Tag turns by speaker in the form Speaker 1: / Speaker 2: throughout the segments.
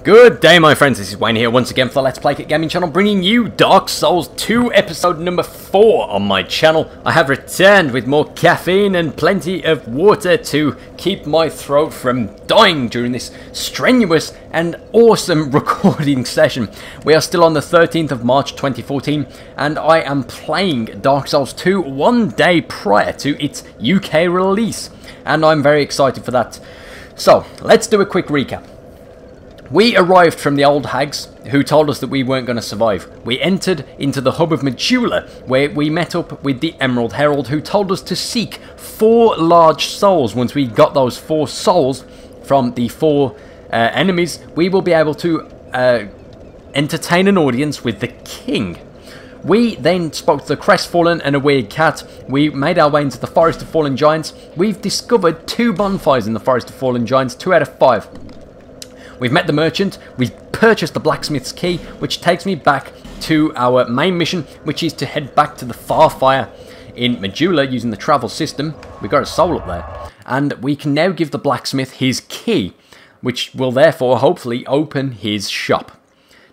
Speaker 1: Good day, my friends. This is Wayne here once again for the Let's Play Kit Gaming channel, bringing you Dark Souls 2 episode number 4 on my channel. I have returned with more caffeine and plenty of water to keep my throat from dying during this strenuous and awesome recording session. We are still on the 13th of March 2014, and I am playing Dark Souls 2 one day prior to its UK release, and I'm very excited for that. So, let's do a quick recap. We arrived from the old hags, who told us that we weren't going to survive. We entered into the hub of Majula, where we met up with the Emerald Herald, who told us to seek 4 large souls. Once we got those 4 souls from the 4 enemies, we will be able to entertain an audience with the king. We then spoke to the Crestfallen and a weird cat. We made our way into the Forest of Fallen Giants. We've discovered 2 bonfires in the Forest of Fallen Giants, 2 out of 5. We've met the merchant, we've purchased the Blacksmith's Key, which takes me back to our main mission, which is to head back to the Farfire in Majula using the travel system. We've got a soul up there. And we can now give the blacksmith his key, which will therefore hopefully open his shop.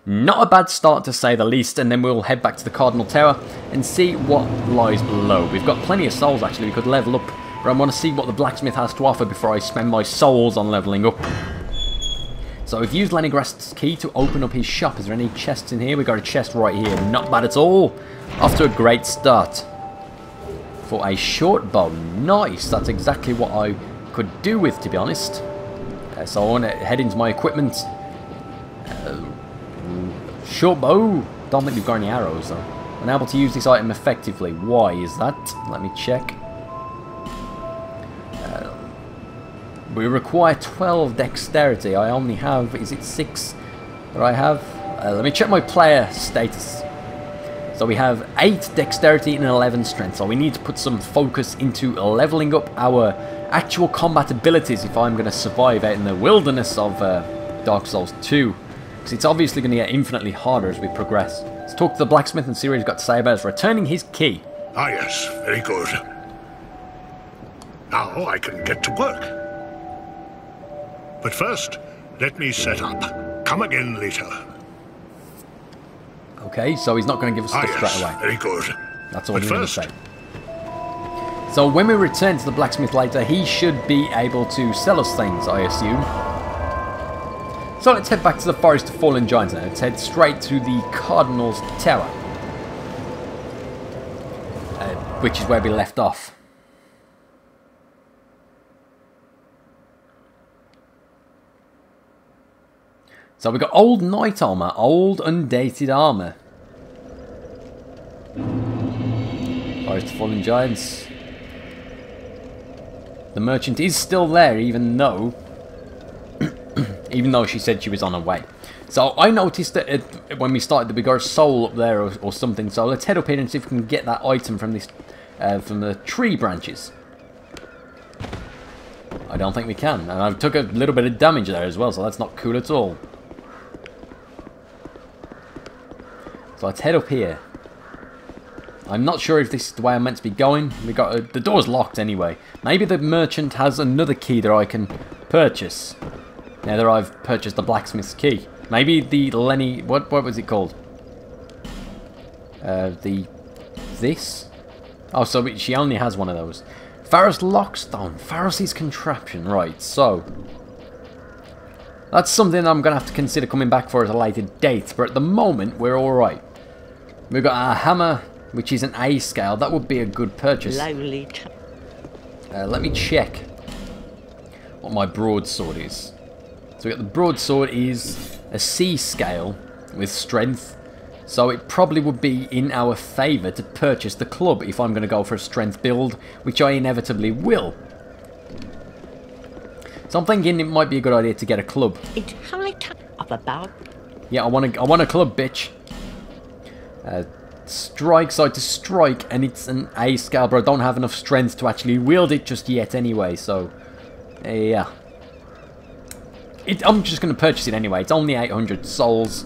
Speaker 1: Not a bad start to say the least, and then we'll head back to the Cardinal Tower and see what lies below. We've got plenty of souls actually, we could level up, but I want to see what the blacksmith has to offer before I spend my souls on leveling up. So we've used Lennygrast's key to open up his shop. Is there any chests in here? We've got a chest right here. Not bad at all. Off to a great start. For a short bow. Nice. That's exactly what I could do with, to be honest. So I want to head into my equipment. Short bow. Don't think we've got any arrows though. Unable to use this item effectively. Why is that? Let me check. We require 12 dexterity. I only have, is it 6 that I have? Let me check my player status. So we have 8 dexterity and 11 strength. So we need to put some focus into leveling up our actual combat abilities if I'm going to survive out in the wilderness of Dark Souls 2. Because it's obviously going to get infinitely harder as we progress. Let's talk to the blacksmith and see what he's got to say about us returning his key.
Speaker 2: Ah yes, very good. Now I can get to work. But first, let me set up. Come again later.
Speaker 1: Okay, so he's not going to give us stuff straight away.
Speaker 2: Very good.
Speaker 1: That's all he's going to say. So when we return to the blacksmith later, he should be able to sell us things, I assume. So let's head back to the Forest of Fallen Giants now. Let's head straight to the Cardinal's Tower. Which is where we left off. So we've got old knight armour, old undated armour. Forest of Fallen Giants. The merchant is still there, even though she said she was on her way. So I noticed that when we started that we got a soul up there or something. So let's head up here and see if we can get that item from this from the tree branches. I don't think we can, and I took a little bit of damage there as well, so that's not cool at all. So let's head up here. I'm not sure if this is the way I'm meant to be going. We got the door's locked anyway. Maybe the merchant has another key that I can purchase. Now that I've purchased the blacksmith's key. Maybe the Lenny... What was it called? This? Oh, so she only has one of those. Pharos Lockstone. Pharos' contraption. Right, so... that's something I'm going to have to consider coming back for at a later date. But at the moment, we're alright. We've got our hammer, which is an A scale. That would be a good purchase. Let me check what my broadsword is. So we got the broadsword is a C scale with strength. So it probably would be in our favour to purchase the club if I'm going to go for a strength build, which I inevitably will. So I'm thinking it might be a good idea to get a club.
Speaker 3: It's high time up about.
Speaker 1: Yeah, I want a club, bitch. Strike side to strike, and it's an A scale, but I don't have enough strength to actually wield it just yet anyway, so yeah. I'm just going to purchase it anyway. It's only 800 souls,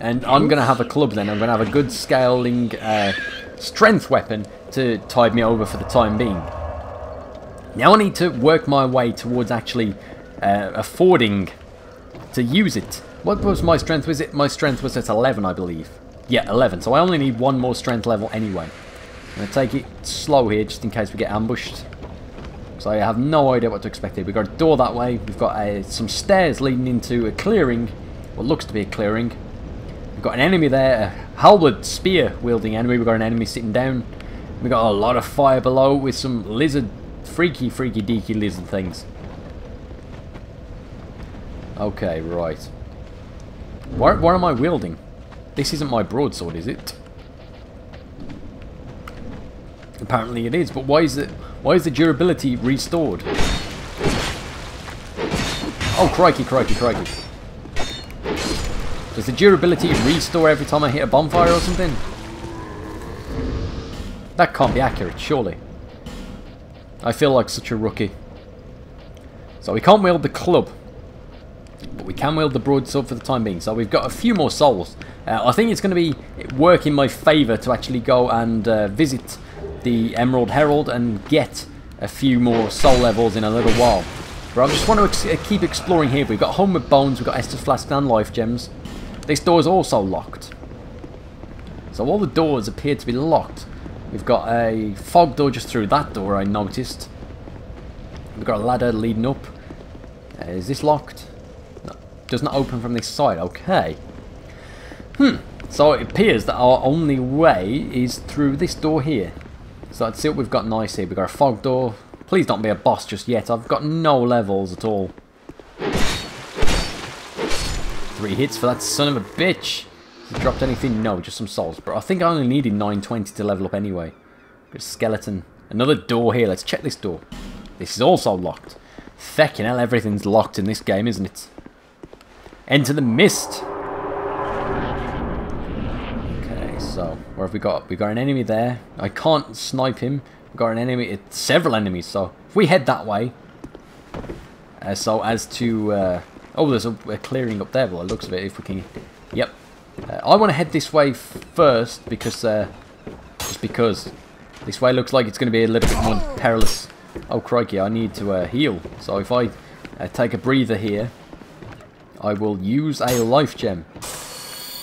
Speaker 1: and I'm going to have a club then. I'm going to have a good scaling strength weapon to tide me over for the time being. Now I need to work my way towards actually affording to use it. What was my strength? Was it? My strength was at 11, I believe. Yeah, 11. So I only need one more strength level anyway. I'm going to take it slow here just in case we get ambushed. So I have no idea what to expect here. We've got a door that way. We've got some stairs leading into a clearing. What looks to be a clearing. We've got an enemy there. A halberd spear wielding enemy. We've got an enemy sitting down. We've got a lot of fire below with some lizard, freaky deaky lizard things. Okay, right. What am I wielding? This isn't my broadsword, is it? Apparently it is, but why is the durability restored? Oh, crikey. Does the durability restore every time I hit a bonfire or something? That can't be accurate, surely. I feel like such a rookie. So we can't wield the club, but we can wield the broadsword for the time being. So we've got a few more souls. I think it's going to be work in my favour to actually go and visit the Emerald Herald and get a few more soul levels in a little while. But I just want to keep exploring here. We've got Homeward Bones, we've got Estus Flask and Life Gems. This door is also locked. So all the doors appear to be locked. We've got a fog door just through that door, I noticed. We've got a ladder leading up. Is this locked? No, doesn't open from this side. Okay. So it appears that our only way is through this door here. So let's see what we've got nice here. We've got a fog door. Please don't be a boss just yet. I've got no levels at all. 3 hits for that son of a bitch. Has he dropped anything? No, just some souls. But I think I only needed 920 to level up anyway. Got a skeleton. Another door here. Let's check this door. This is also locked. Feckin' hell, everything's locked in this game, isn't it? Enter the mist. So, where have we got? We've got an enemy there. I can't snipe him. We've got an enemy, several enemies. So, if we head that way, so as to, oh, there's a clearing up there. Well, it looks of it. If we can, yep. I want to head this way first because, just because this way looks like it's going to be a little bit more perilous. Oh crikey! I need to heal. So if I take a breather here, I will use a life gem.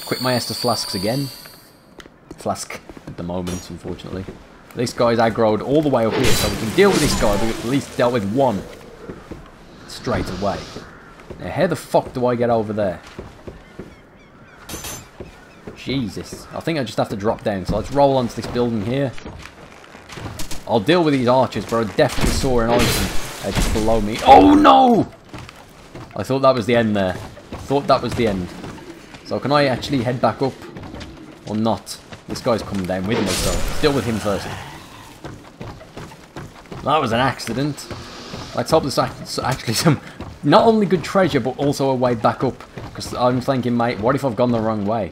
Speaker 1: Equip my Estus Flasks again. Flask at the moment, unfortunately. This guy's aggroed all the way up here, so we can deal with this guy. We've at least dealt with one straight away. Now, how the fuck do I get over there? Jesus. I think I just have to drop down. So let's roll onto this building here. I'll deal with these archers, but I definitely saw an item just below me. Oh no! I thought that was the end there. I thought that was the end. So can I actually head back up? Or not? This guy's coming down with me, so let's deal with him first. That was an accident. Let's hope there's actually some, not only good treasure, but also a way back up. Because I'm thinking, mate, what if I've gone the wrong way?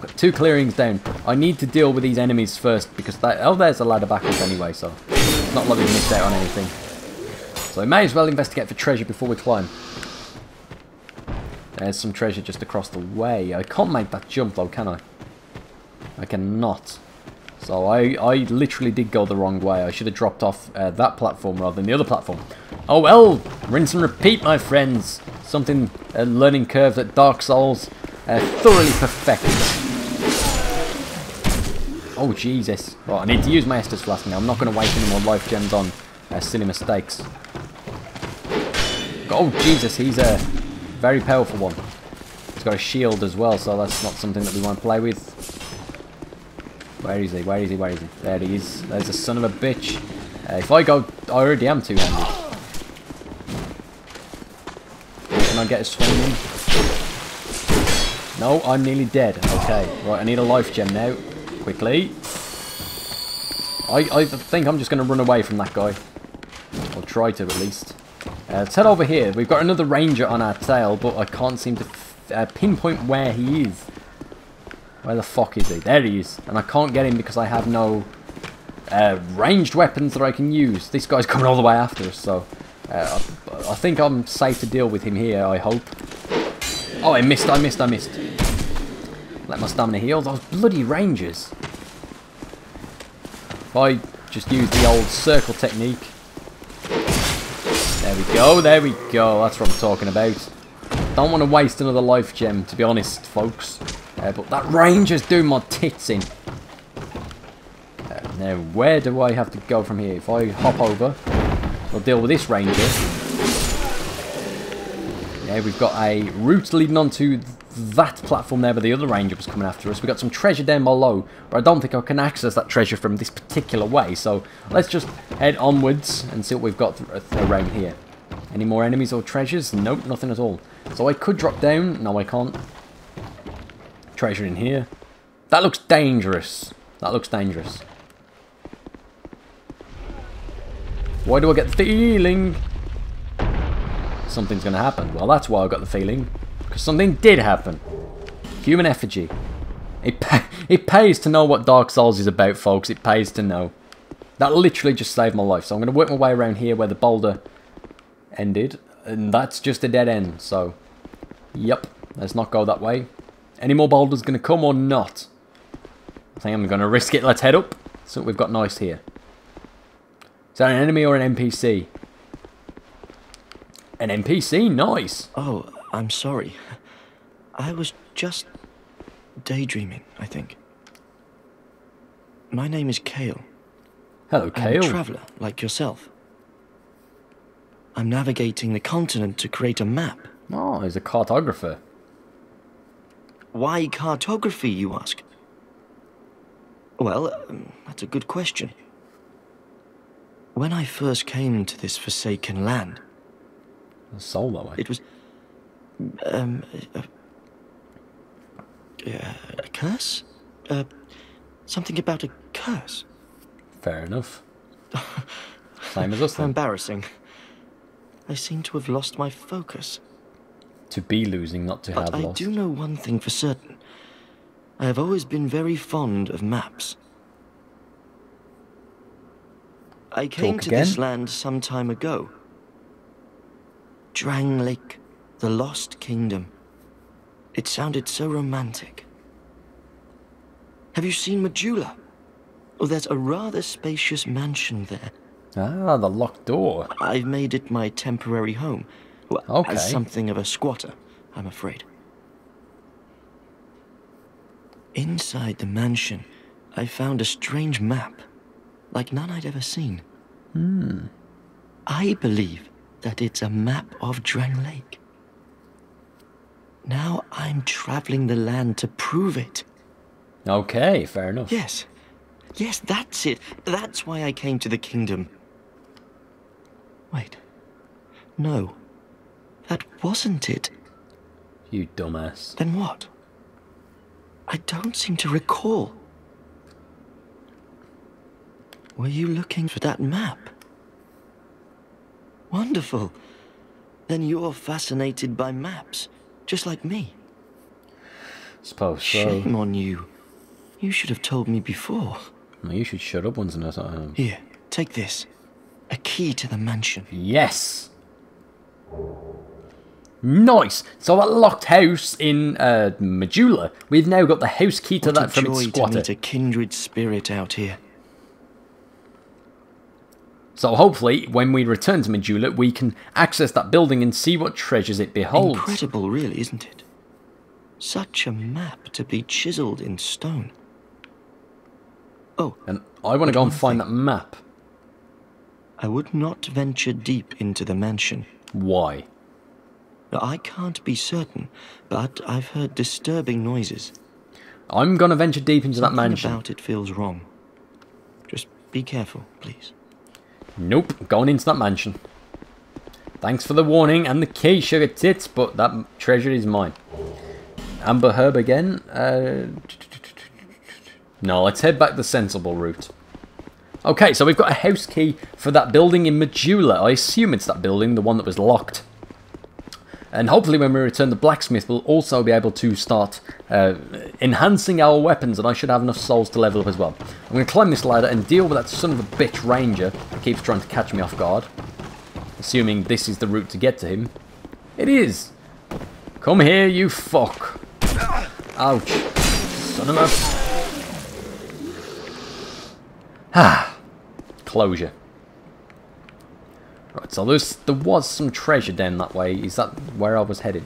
Speaker 1: Got 2 clearings down. I need to deal with these enemies first, because oh, there's a ladder back up anyway, so it's not like we've missed out on anything. So I may as well investigate for treasure before we climb. There's some treasure just across the way. I can't make that jump though, can I? I cannot. So I literally did go the wrong way. I should have dropped off that platform rather than the other platform. Oh well, rinse and repeat, my friends. Something, a learning curve that Dark Souls thoroughly perfected. Oh Jesus. Right, I need to use my Estus Flask now. I'm not going to waste any more life gems on silly mistakes. Oh Jesus, he's a very powerful one. He's got a shield as well, so that's not something that we want to play with. Where is he? Where is he? Where is he? There he is. There's a son of a bitch. If I go, I already am two-handed. Can I get a swing in? No, I'm nearly dead. Okay, right, I need a life gem now. Quickly. I think I'm just going to run away from that guy. Or try to, at least. Let's head over here. We've got another ranger on our tail, but I can't seem to pinpoint where he is. Where the fuck is he? There he is. And I can't get him because I have no ranged weapons that I can use. This guy's coming all the way after us, so I think I'm safe to deal with him here, I hope. Oh, I missed. Let my stamina heal. Those bloody rangers. If I just use the old circle technique. There we go, there we go. That's what I'm talking about. Don't want to waste another life gem, to be honest, folks. But that ranger's doing my tits in. Now, where do I have to go from here? If I hop over, we'll deal with this ranger. Yeah, we've got a route leading onto that platform there where the other ranger was coming after us. We've got some treasure down below, but I don't think I can access that treasure from this particular way. So let's just head onwards and see what we've got around here. Any more enemies or treasures? Nope, nothing at all. So I could drop down. No, I can't. Treasure in here. That looks dangerous. That looks dangerous. Why do I get the feeling something's going to happen? Well, that's why I got the feeling. Because something did happen. Human effigy. It pays to know what Dark Souls is about, folks. It pays to know. That literally just saved my life. So I'm going to work my way around here where the boulder ended. And that's just a dead end. So, yep. Let's not go that way. Any more boulders going to come or not? I think I'm going to risk it. Let's head up. So we've got nice here. Is that an enemy or an NPC? An NPC? Nice.
Speaker 4: Oh, I'm sorry. I was just daydreaming, I think. My name is Kale.
Speaker 1: Hello, Kale.
Speaker 4: I'm a traveller, like yourself. I'm navigating the continent to create a map.
Speaker 1: Oh, he's a cartographer.
Speaker 4: Why cartography, you ask? Well, that's a good question. When I first came to this forsaken land...
Speaker 1: A soul that way.
Speaker 4: It was... a curse? Something about a curse.
Speaker 1: Fair enough. Same as us then.
Speaker 4: Embarrassing. I seem to have lost my focus.
Speaker 1: To be losing, not to have
Speaker 4: But I
Speaker 1: lost.
Speaker 4: do know one thing for certain. I have always been very fond of maps. I came to this land some time ago. Drang Lake, the Lost Kingdom. It sounded so romantic. Have you seen Majula? Oh, there's a rather spacious mansion there.
Speaker 1: Ah, the locked door.
Speaker 4: I've made it my temporary home. Well,
Speaker 1: Okay.
Speaker 4: as something of a squatter, I'm afraid. Inside the mansion, I found a strange map, like none I'd ever seen. I believe that it's a map of Drang Lake. Now I'm traveling the land to prove it.
Speaker 1: Okay, fair enough.
Speaker 4: Yes, that's it. That's why I came to the kingdom. Wait, no, that wasn't it.
Speaker 1: You dumbass.
Speaker 4: Then what? I don't seem to recall. Were you looking for that map? Wonderful. Then you're fascinated by maps, just like me.
Speaker 1: Suppose so.
Speaker 4: Shame on you. You should have told me before.
Speaker 1: Well, you should shut up once in a time.
Speaker 4: Here, take this. A key to the mansion.
Speaker 1: Yes! Nice! So that locked house in Majula, we've now got the house key to that from its
Speaker 4: What a joy to
Speaker 1: squatter.
Speaker 4: meet a kindred spirit out here.
Speaker 1: So hopefully, when we return to Majula, we can access that building and see what treasures it beholds.
Speaker 4: Incredible, really, isn't it? Such a map to be chiseled in stone. Oh,
Speaker 1: And I want to go and
Speaker 4: one
Speaker 1: find
Speaker 4: thing.
Speaker 1: that map.
Speaker 4: I would not venture deep into the mansion.
Speaker 1: Why?
Speaker 4: I can't be certain, but I've heard disturbing noises.
Speaker 1: I'm going to venture deep into that
Speaker 4: Something
Speaker 1: mansion.
Speaker 4: about it feels wrong. Just be careful, please.
Speaker 1: Nope, going into that mansion. Thanks for the warning and the key, sugar tits, but that treasure is mine. Amber herb again. No, let's head back the sensible route. Okay, so we've got a house key for that building in Majula. I assume it's that building, the one that was locked. And hopefully when we return the blacksmith, we'll also be able to start enhancing our weapons, and I should have enough souls to level up as well. I'm going to climb this ladder and deal with that son of a bitch ranger that keeps trying to catch me off guard. Assuming this is the route to get to him. It is! Come here, you fuck! Ouch. Son of a... Ah. Closure. Right, so there was some treasure down that way. Is that where I was headed?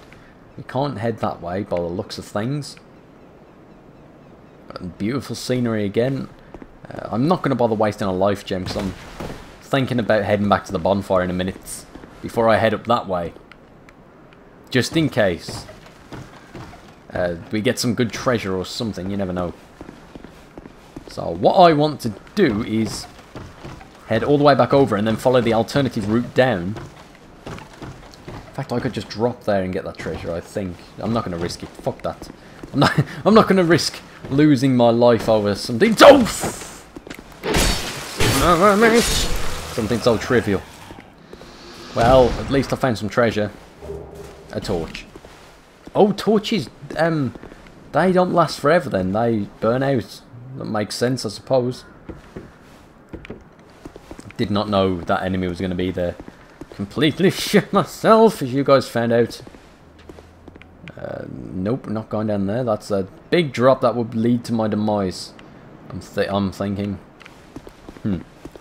Speaker 1: We can't head that way by the looks of things. Beautiful scenery again. I'm not going to bother wasting a life gem because I'm thinking about heading back to the bonfire in a minute before I head up that way. Just in case we get some good treasure or something, you never know. So what I want to do is head all the way back over and then follow the alternative route down. In fact, I could just drop there and get that treasure, I think. I'm not going to risk it. Fuck that. I'm not going to risk losing my life over something so... something so trivial. Well, at least I found some treasure. A torch. Oh, torches, they don't last forever then. They burn out. That makes sense, I suppose. Did not know that enemy was going to be there. Completely shit myself, as you guys found out. Nope, not going down there. That's a big drop that would lead to my demise. I'm thinking.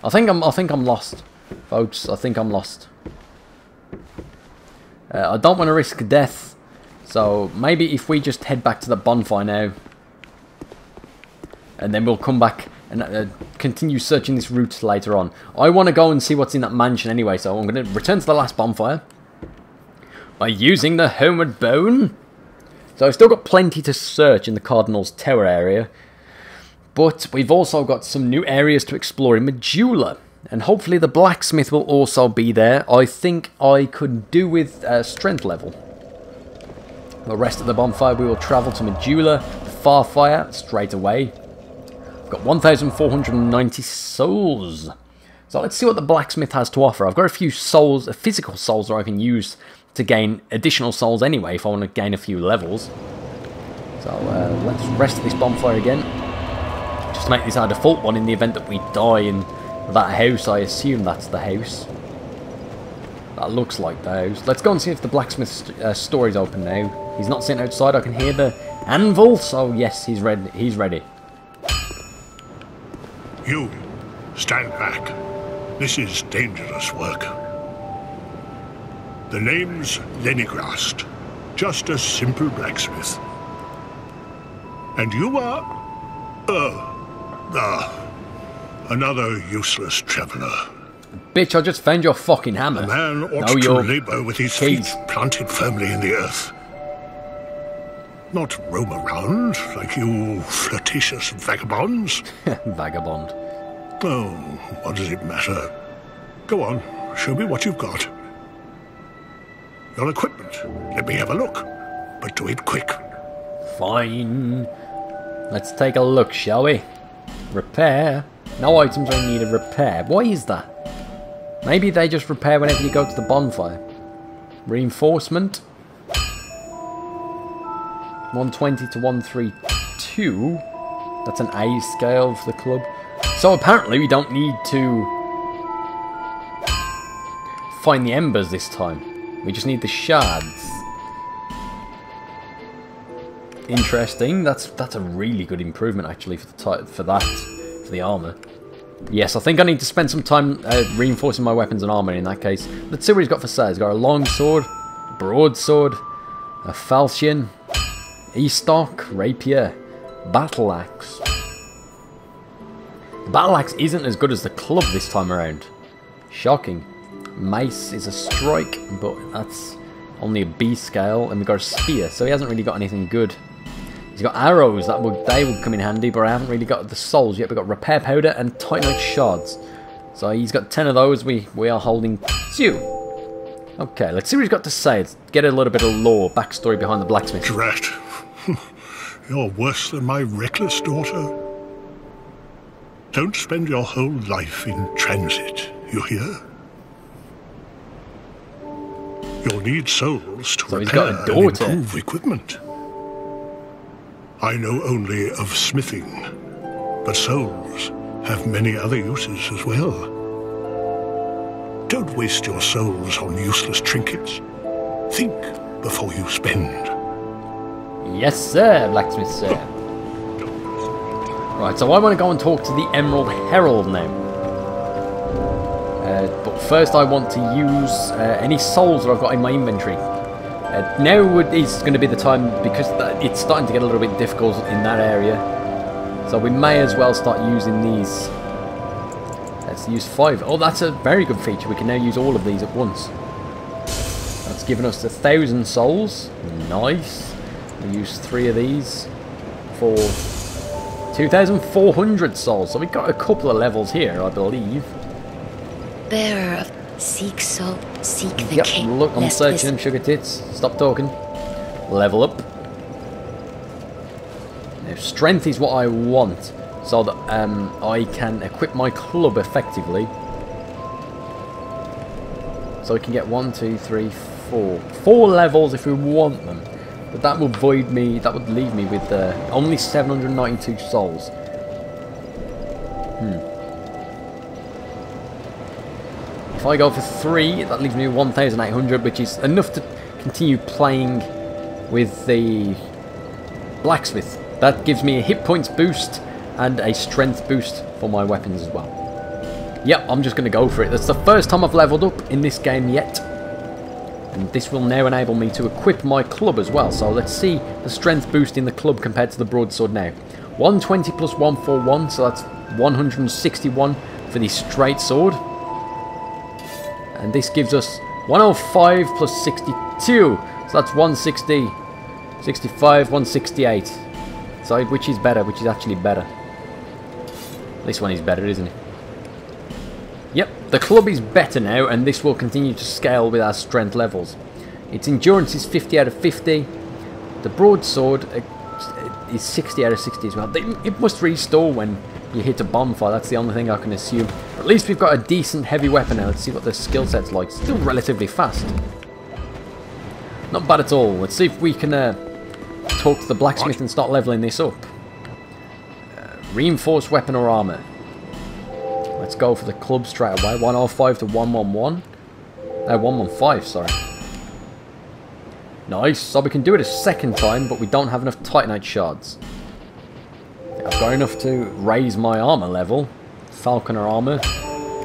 Speaker 1: I think I'm lost, folks. I think I'm lost. I don't want to risk death, so maybe if we just head back to the bonfire now, and then we'll come back and continue searching this route later on. I want to go and see what's in that mansion anyway, so I'm going to return to the last bonfire by using the homeward bone. So I've still got plenty to search in the Cardinal's Tower area, but we've also got some new areas to explore in Majula, and hopefully the blacksmith will also be there. I think I could do with strength level. The rest of the bonfire we will travel to Majula, Farfire, straight away. Got 1,490 souls. So let's see what the blacksmith has to offer. I've got a few souls, physical souls that I can use to gain additional souls anyway if I want to gain a few levels. So let's rest at this bonfire again. Just to make this our default one in the event that we die in that house. I assume that's the house. That looks like the house. Let's go and see if the blacksmith's store is open now. He's not sitting outside. I can hear the anvil. So yes, he's ready. He's ready.
Speaker 2: You, stand back. This is dangerous work. The name's Lenigrast, just a simple blacksmith. And you are... another useless traveller.
Speaker 1: Bitch, I just found your fucking hammer.
Speaker 2: A man ought to labour with his feet planted firmly in the earth. Not roam around like you flirtatious vagabonds.
Speaker 1: Vagabond.
Speaker 2: Oh, what does it matter? Go on, show me what you've got. Your equipment. Let me have a look. But do it quick.
Speaker 1: Fine. Let's take a look, shall we? Repair. No items are in need of repair. Why is that? Maybe they just repair whenever you go to the bonfire. Reinforcement. 120 to 132. That's an A scale for the club. So apparently we don't need to find the embers this time. We just need the shards. Interesting. That's a really good improvement actually for the armor. Yes, I think I need to spend some time reinforcing my weapons and armor in that case. Let's see what he's got for sale. He's got a long sword, broadsword, a falchion, e-stock, rapier, battle axe. The battle axe isn't as good as the club this time around. Shocking. Mace is a strike, but that's only a B scale, and we've got a spear, so he hasn't really got anything good. He's got arrows, they would come in handy, but I haven't really got the souls yet. We've got repair powder and titanite shards. So he's got 10 of those, we are holding 2. Okay, let's see what he's got to say. Let's get a little bit of lore, backstory behind the blacksmith.
Speaker 2: Drat. You're worse than my reckless daughter. Don't spend your whole life in transit, you hear? You'll need souls to repair and improve equipment. I know only of smithing, but souls have many other uses as well. Don't waste your souls on useless trinkets. Think before you spend.
Speaker 1: Yes, sir, blacksmith, sir. Right, so I want to go and talk to the Emerald Herald now. But first I want to use any souls that I've got in my inventory. Now is going to be the time, because it's starting to get a little bit difficult in that area. So we may as well start using these. Let's use 5. Oh, that's a very good feature. We can now use all of these at once. That's given us 1,000 souls. Nice. We use 3 of these for 2,400 souls. So we've got a couple of levels here, I believe.
Speaker 3: Bearer of seek the king.
Speaker 1: Look, I'm searching them, sugar tits. Stop talking. Level up. Now, strength is what I want, so that I can equip my club effectively. So we can get 1, 2, 3, 4. 4 levels if we want them. But that would void me. That would leave me with only 792 souls. If I go for 3, that leaves me 1,800, which is enough to continue playing with the Blacksmith. That gives me a hit points boost and a strength boost for my weapons as well. Yep, I'm just going to go for it. That's the first time I've leveled up in this game yet. And this will now enable me to equip my club as well. So let's see the strength boost in the club compared to the broadsword now. 120 plus 141, so that's 161 for the straight sword. And this gives us 105 plus 62. So that's 160, 65, 168. So which is better? Which is actually better? This one is better, isn't it? Yep, the club is better now, and this will continue to scale with our strength levels. Its endurance is 50 out of 50. The broadsword is 60 out of 60 as well. It must restore when you hit a bonfire. That's the only thing I can assume. At least we've got a decent heavy weapon now. Let's see what the skill set's like. Still relatively fast. Not bad at all. Let's see if we can talk to the blacksmith and start leveling this up. Reinforced weapon or armor. Let's go for the club straight away. 105 to 111. 115, sorry. Nice. So we can do it a second time, but we don't have enough titanite shards. I've got enough to raise my armor level. Falconer armor.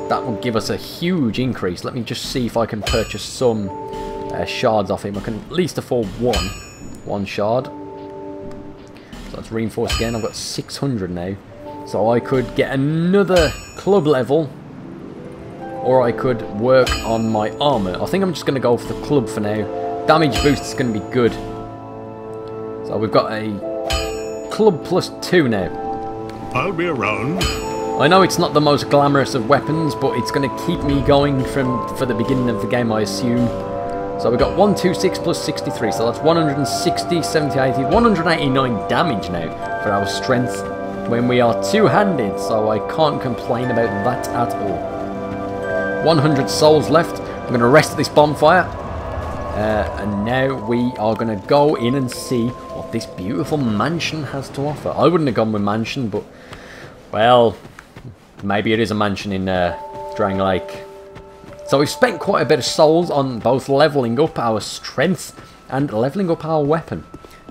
Speaker 1: That will give us a huge increase. Let me just see if I can purchase some shards off him. I can at least afford one shard. So let's reinforce again. I've got 600 now. So I could get another club level, or I could work on my armor. I think I'm just going to go for the club for now. Damage boost is going to be good. So we've got a club plus 2 now.
Speaker 2: I'll be around.
Speaker 1: I know it's not the most glamorous of weapons, but it's going to keep me going for the beginning of the game, I assume. So we've got 126 plus 63, so that's 160, 70, 80, 189 damage now for our strength when we are two-handed, so I can't complain about that at all. 100 souls left. I'm going to rest at this bonfire. And now we are going to go in and see what this beautiful mansion has to offer. I wouldn't have gone with mansion, but, well, maybe it is a mansion in Drang Lake. So we've spent quite a bit of souls on both levelling up our strength and levelling up our weapon.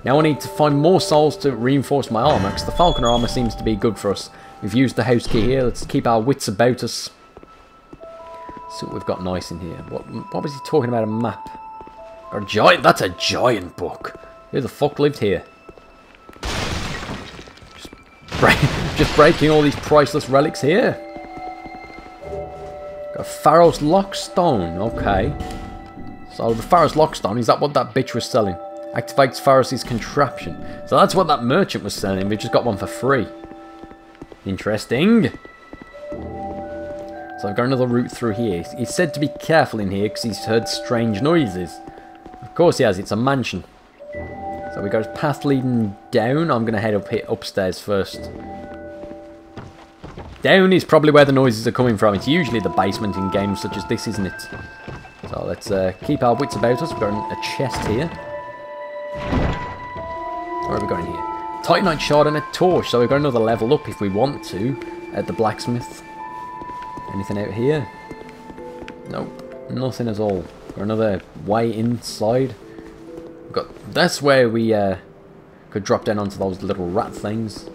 Speaker 1: Now I need to find more souls to reinforce my armour, because the falconer armour seems to be good for us. We've used the house key here. Let's keep our wits about us. See what we've got nice in here. What was he talking about? A map? Or a giant? That's a giant book. Who the fuck lived here? Just breaking all these priceless relics here. Got a Pharaoh's Lockstone. Okay. So the Pharaoh's Lockstone, is that what that bitch was selling? Activates Pharaoh's contraption. So that's what that merchant was selling. We just got one for free. Interesting. So I've got another route through here. He's said to be careful in here because he's heard strange noises. Of course he has. It's a mansion. So we got a path leading down. I'm going to head up here upstairs first. Down is probably where the noises are coming from. It's usually the basement in games such as this, isn't it? So let's keep our wits about us. We've got a chest here. Where are we going here? Titanite shard and a torch. So we've got another level up if we want to at the blacksmith. Anything out here? Nope. Nothing at all. Got another way inside. We've got, that's where we could drop down onto those little rat things.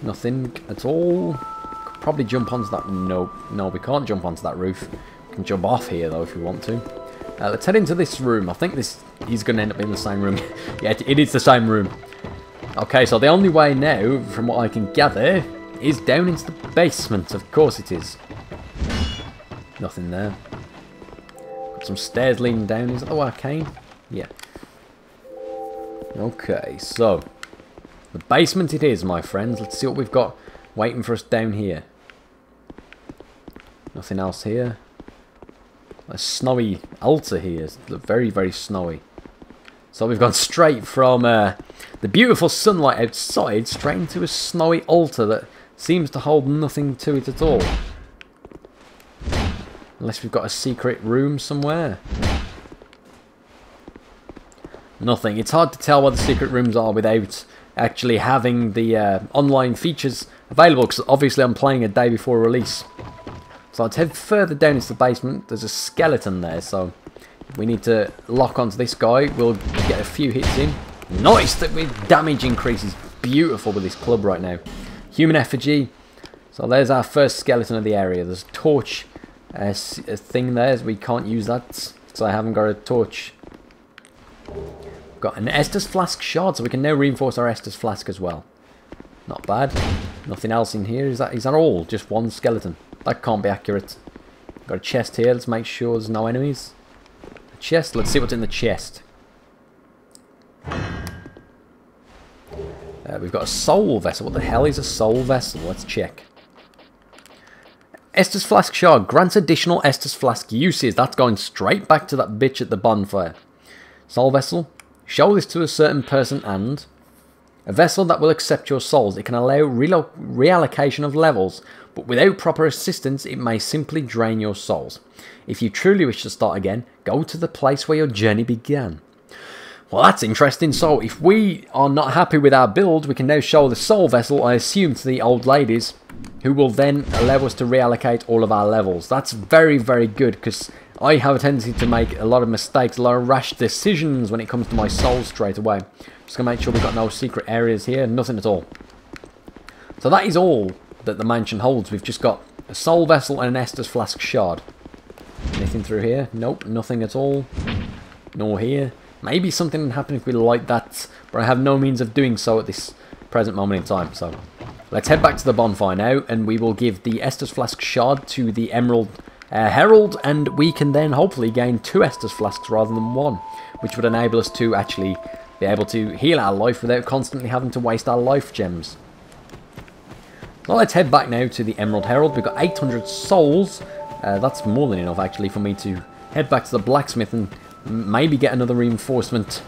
Speaker 1: Nothing at all. Could probably jump onto that. No, we can't jump onto that roof. We can jump off here though if we want to. Let's head into this room. I think this is going to end up being the same room. Yeah, it is the same room. Okay, so the only way now, from what I can gather, is down into the basement. Of course it is. Nothing there. Got some stairs leading down. Is that the way I came? Yeah. Okay, so the basement it is, my friends. Let's see what we've got waiting for us down here. Nothing else here. A snowy altar here. It's very, very snowy. So we've gone straight from the beautiful sunlight outside straight into a snowy altar that seems to hold nothing to it at all. Unless we've got a secret room somewhere. Nothing. It's hard to tell what the secret rooms are without actually having the online features available, because obviously I'm playing a day before release. So let's head further down into the basement. There's a skeleton there, so we need to lock onto this guy. We'll get a few hits in. Nice! The damage increase is beautiful with this club right now. Human effigy. So there's our first skeleton of the area. There's a torch a thing there. We can't use that because I haven't got a torch. Got an Estus Flask shard, so we can now reinforce our Estus Flask as well. Not bad. Nothing else in here. Is that all? Just one skeleton. That can't be accurate. Got a chest here. Let's make sure there's no enemies. A chest. Let's see what's in the chest. We've got a soul vessel. What the hell is a soul vessel? Let's check. Estus Flask shard grants additional Estus Flask uses. That's going straight back to that bitch at the bonfire. Soul vessel. Show this to a certain person and a vessel that will accept your souls. It can allow reallocation of levels, but without proper assistance, it may simply drain your souls. If you truly wish to start again, go to the place where your journey began. Well, that's interesting. So if we are not happy with our build, we can now show the soul vessel, I assume, to the old ladies, who will then allow us to reallocate all of our levels. That's very, very good, because I have a tendency to make a lot of mistakes, a lot of rash decisions when it comes to my souls straight away. Just going to make sure we've got no secret areas here, nothing at all. So that is all that the mansion holds. We've just got a soul vessel and an Estus Flask shard. Anything through here? Nope, nothing at all. Nor here. Maybe something can happen if we light that, but I have no means of doing so at this present moment in time. So let's head back to the bonfire now, and we will give the Estus Flask shard to the Emerald Herald, and we can then hopefully gain 2 Estus Flasks rather than 1, which would enable us to actually be able to heal our life without constantly having to waste our life gems. Well, let's head back now to the Emerald Herald. We've got 800 souls. That's more than enough actually for me to head back to the blacksmith and maybe get another reinforcement.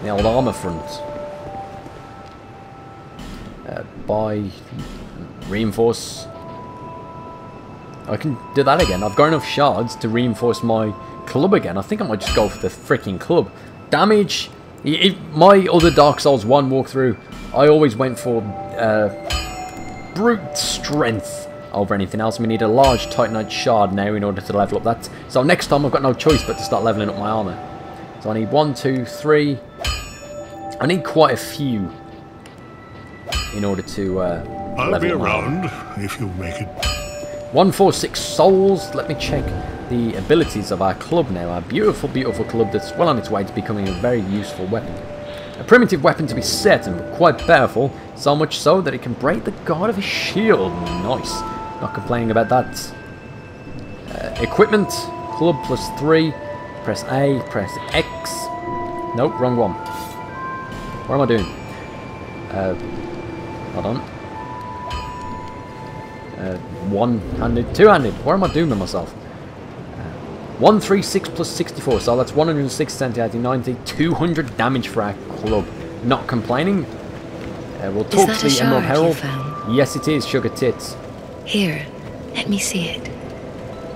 Speaker 1: The old armor front. Buy, reinforce. I can do that again. I've got enough shards to reinforce my club again. I think I might just go for the freaking club. Damage. My other Dark Souls 1 walkthrough, I always went for brute strength over anything else. We need a large Titanite shard now in order to level up that. So next time I've got no choice but to start leveling up my armor. So I need 1, 2, 3. I need quite a few in order to
Speaker 2: I'll be around if you make it.
Speaker 1: 146 souls. Let me check the abilities of our club now. Our beautiful, beautiful club that's well on its way to becoming a very useful weapon. A primitive weapon to be certain, but quite powerful. So much so that it can break the guard of a shield. Nice. Not complaining about that. Equipment. Club +3. Press A. Press X. Nope, wrong one. What am I doing? Hold on. One-handed, two-handed. What am I doing with myself? 136 plus 64, so that's 106, 70, 80, 90, 200 damage for our club. Not complaining. We'll talk to the Emerald Herald. Yes, it is, Sugar Tits.
Speaker 3: Here, let me see it,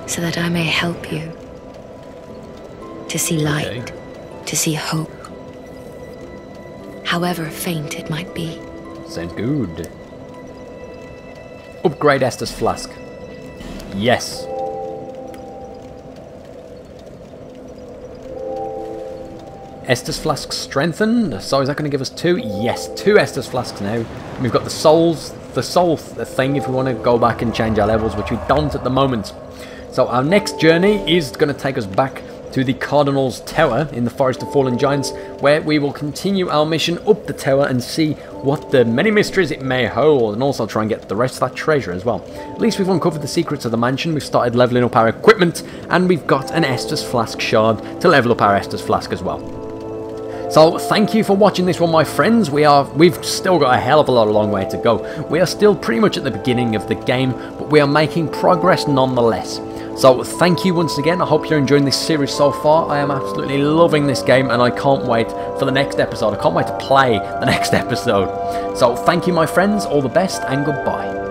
Speaker 3: so that I may help you. To see light, to see hope, however faint it might be.
Speaker 1: Sounds good. Upgrade Estus Flask. Yes. Estus Flask strengthened. So is that going to give us 2? Yes, 2 Estus Flasks now. And we've got the soul thing if we want to go back and change our levels, which we don't at the moment. So our next journey is going to take us back to the Cardinal's Tower in the Forest of Fallen Giants, where we will continue our mission up the tower and see what the many mysteries it may hold, and also try and get the rest of that treasure as well. At least we've uncovered the secrets of the mansion, we've started leveling up our equipment, and we've got an Estus Flask shard to level up our Estus Flask as well. So thank you for watching this one, my friends. We've still got a hell of a long way to go. We are still pretty much at the beginning of the game, but we are making progress nonetheless. So thank you once again. I hope you're enjoying this series so far. I am absolutely loving this game, and I can't wait for the next episode. I can't wait to play the next episode. So thank you, my friends. All the best, and goodbye.